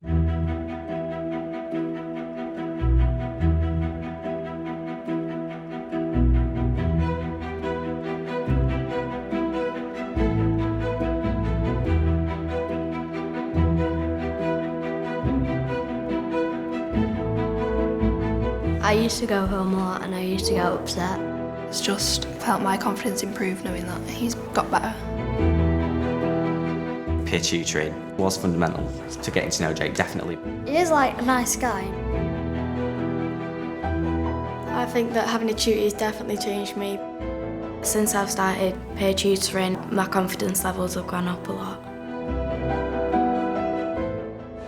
I used to go home a lot and I used to get upset. It's just felt my confidence improve knowing that he's got better. Peer tutoring was fundamental to getting to know Jake, definitely. He is like a nice guy. I think that having a tutor has definitely changed me. Since I've started peer tutoring, my confidence levels have gone up a lot.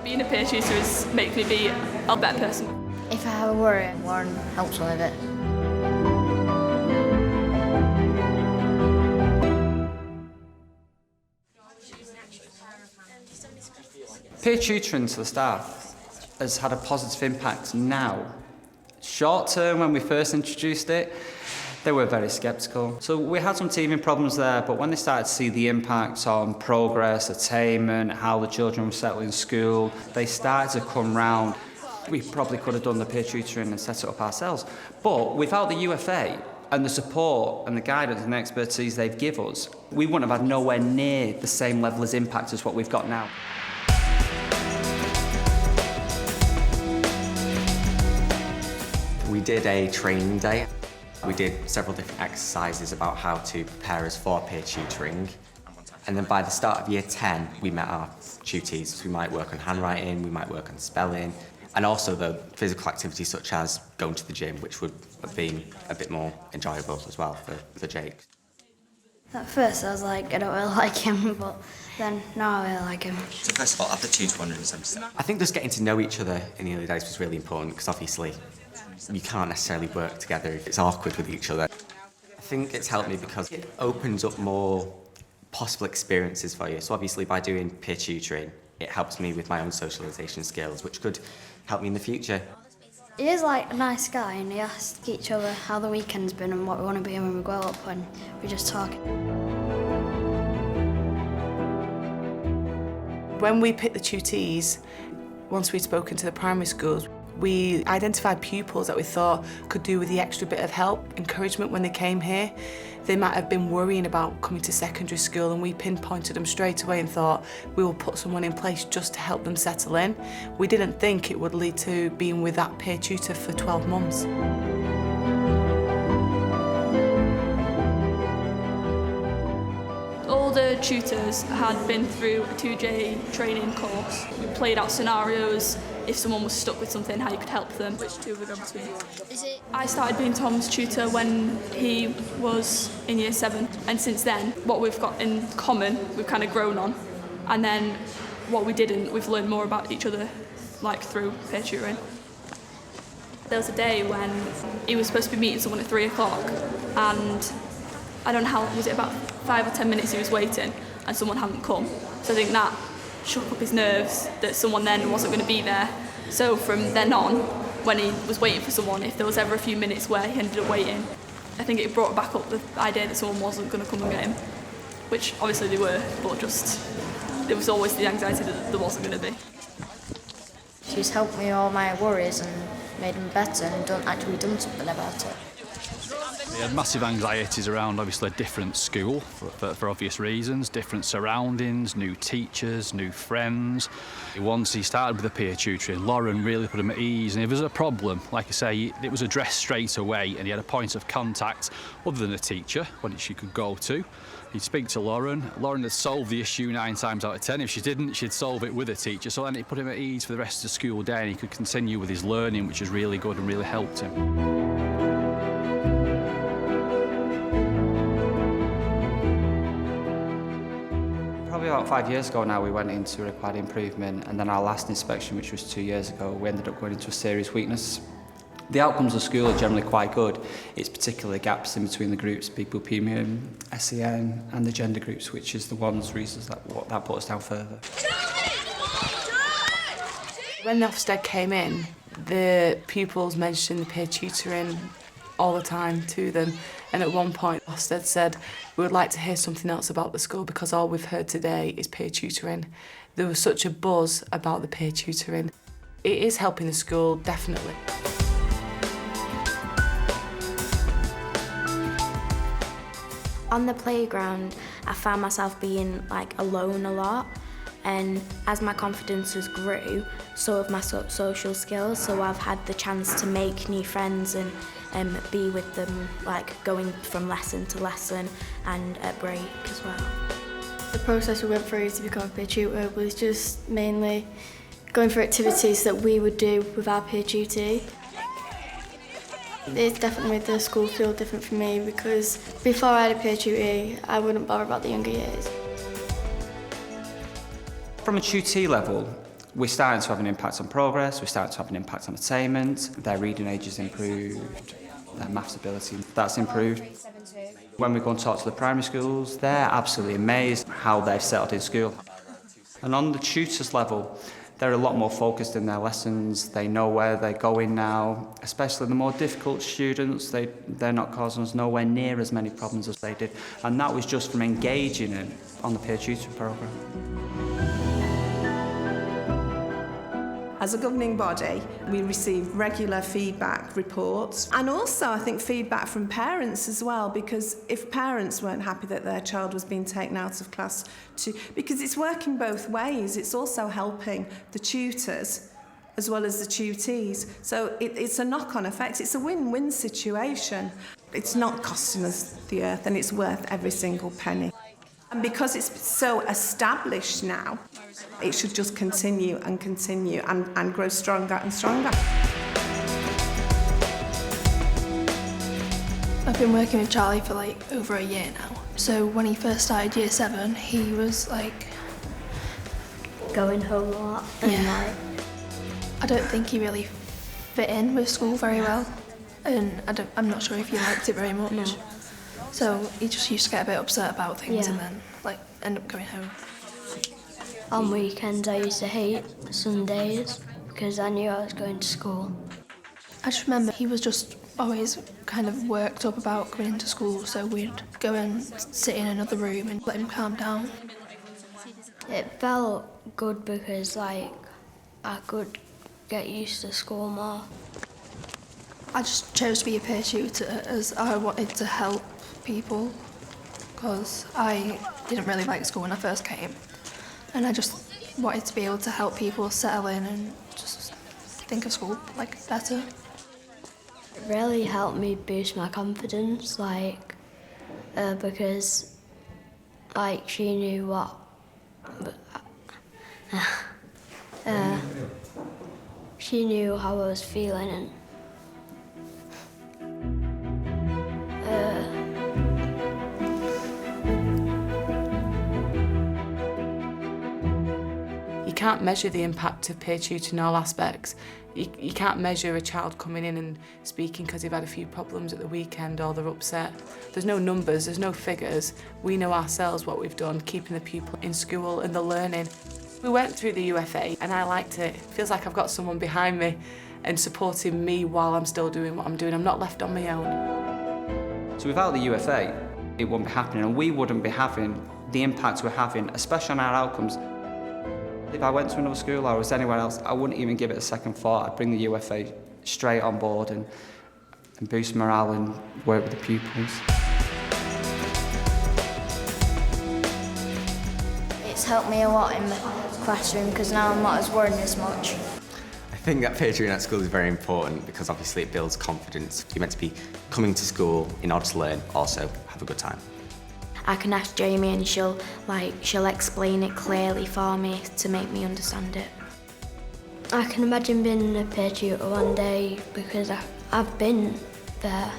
Being a peer tutor makes me be a better person. If I have a worry, Warren helps me with it. Peer tutoring to the staff has had a positive impact now. Short term, when we first introduced it, they were very sceptical. So we had some teething problems there, but when they started to see the impact on progress, attainment, how the children were settling in school, they started to come round. We probably could have done the peer tutoring and set it up ourselves. But without the UFA and the support and the guidance and the expertise they've given us, we wouldn't have had nowhere near the same level of impact as what we've got now. We did a training day. We did several different exercises about how to prepare us for peer tutoring. And then by the start of year 10, we met our tutees. So we might work on handwriting, we might work on spelling, and also the physical activities such as going to the gym, which would have been a bit more enjoyable as well for Jake. At first I was like, I don't really like him, but then now I really like him. So first of all, of the 2 to 170. I think just getting to know each other in the early days was really important, because obviously you can't necessarily work together if it's awkward with each other. I think it's helped me because it opens up more possible experiences for you. So obviously by doing peer tutoring, it helps me with my own socialisation skills, which could help me in the future. He is like a nice guy and he asks each other how the weekend's been and what we want to be when we grow up, and we just talk. When we picked the tutees, once we'd spoken to the primary schools, we identified pupils that we thought could do with the extra bit of help, encouragement when they came here. They might have been worrying about coming to secondary school, and we pinpointed them straight away and thought we will put someone in place just to help them settle in. We didn't think it would lead to being with that peer tutor for 12 months. All the tutors had been through a 2J training course. We played out scenarios, if someone was stuck with something, how you could help them. Which two would go between? I started being Tom's tutor when he was in year 7, and since then, what we've got in common, we've kind of grown on, and then what we didn't, we've learned more about each other, like through peer tutoring. There was a day when he was supposed to be meeting someone at 3 o'clock, and I don't know how, was it about 5 or 10 minutes he was waiting, and someone hadn't come. So I think that shook up his nerves that someone then wasn't going to be there. So from then on, when he was waiting for someone, if there was ever a few minutes where he ended up waiting, I think it brought back up the idea that someone wasn't going to come and get him, which obviously they were, but just there was always the anxiety that there wasn't going to be. She's helped me with all my worries and made them better and done something about it. He had massive anxieties around, obviously, a different school for obvious reasons, different surroundings, new teachers, new friends. Once he started with the peer tutoring, Lauren really put him at ease, and if there was a problem, like I say, it was addressed straight away, and he had a point of contact other than a teacher, which she could go to. He'd speak to Lauren. Lauren had solved the issue 9 times out of 10. If she didn't, she'd solve it with a teacher. So then it put him at ease for the rest of the school day, and he could continue with his learning, which was really good and really helped him. Probably about 5 years ago now, we went into required improvement, and then our last inspection, which was 2 years ago, we ended up going into a serious weakness. The outcomes of school are generally quite good. It's particularly gaps in between the groups, people with premium, SEN, and the gender groups, which is the reasons that put us down further. When the Ofsted came in, the pupils mentioned the peer tutoring all the time to them. And at one point, Ofsted said, we would like to hear something else about the school because all we've heard today is peer tutoring. There was such a buzz about the peer tutoring. It is helping the school, definitely. On the playground, I found myself being alone a lot, and as my confidences grew, so have my social skills. So I've had the chance to make new friends and be with them, going from lesson to lesson and at break as well. The process we went through to become a peer tutor was just mainly going through activities that we would do with our peer tutee. It's definitely made the school feel different for me because before I had a peer tutee, I wouldn't bother about the younger years. From a tutee level, we're starting to have an impact on progress, we're starting to have an impact on attainment, their reading age is improved, their maths ability, that's improved. When we go and talk to the primary schools, they're absolutely amazed how they've settled in school. And on the tutors level, they're a lot more focused in their lessons, they know where they're going now, especially the more difficult students, they're not causing us nowhere near as many problems as they did. And that was just from engaging in on the peer tutoring programme. As a governing body, we receive regular feedback reports and also, I think, feedback from parents as well, because if parents weren't happy that their child was being taken out of class, because it's working both ways, it's also helping the tutors as well as the tutees. So it's a knock-on effect, it's a win-win situation. It's not costing us the earth and it's worth every single penny. And because it's so established now, it should just continue and continue and grow stronger and stronger. I've been working with Charlie for over a year now. So when he first started year 7, he was Going home a lot and I don't think he really fit in with school very well. And I'm not sure if he liked it very much. No. So he just used to get a bit upset about things and then end up going home. On weekends I used to hate Sundays because I knew I was going to school. I just remember he was just always kind of worked up about going into school, so we'd go and sit in another room and let him calm down. It felt good because I could get used to school more. I just chose to be a peer tutor as I wanted to help people because I didn't really like school when I first came, and I just wanted to be able to help people settle in and just think of school better. It really helped me boost my confidence, because she knew what she knew how I was feeling and You can't measure the impact of peer tutoring in all aspects. You can't measure a child coming in and speaking because they've had a few problems at the weekend or they're upset. There's no numbers, there's no figures. We know ourselves what we've done, keeping the pupil in school and the learning. We went through the UFA and I liked it. It feels like I've got someone behind me and supporting me while I'm still doing what I'm doing. I'm not left on my own. So without the UFA, it wouldn't be happening, and we wouldn't be having the impact we're having, especially on our outcomes. If I went to another school or was anywhere else, I wouldn't even give it a second thought. I'd bring the UFA straight on board and boost morale and work with the pupils. it's helped me a lot in the classroom because now I'm not as worried as much. I think that peer tutoring at school is very important because obviously it builds confidence. You're meant to be coming to school in order to learn, also have a good time. I can ask Jamie and she'll explain it clearly for me to make me understand it. I can imagine being a peer tutor one day because I've been there.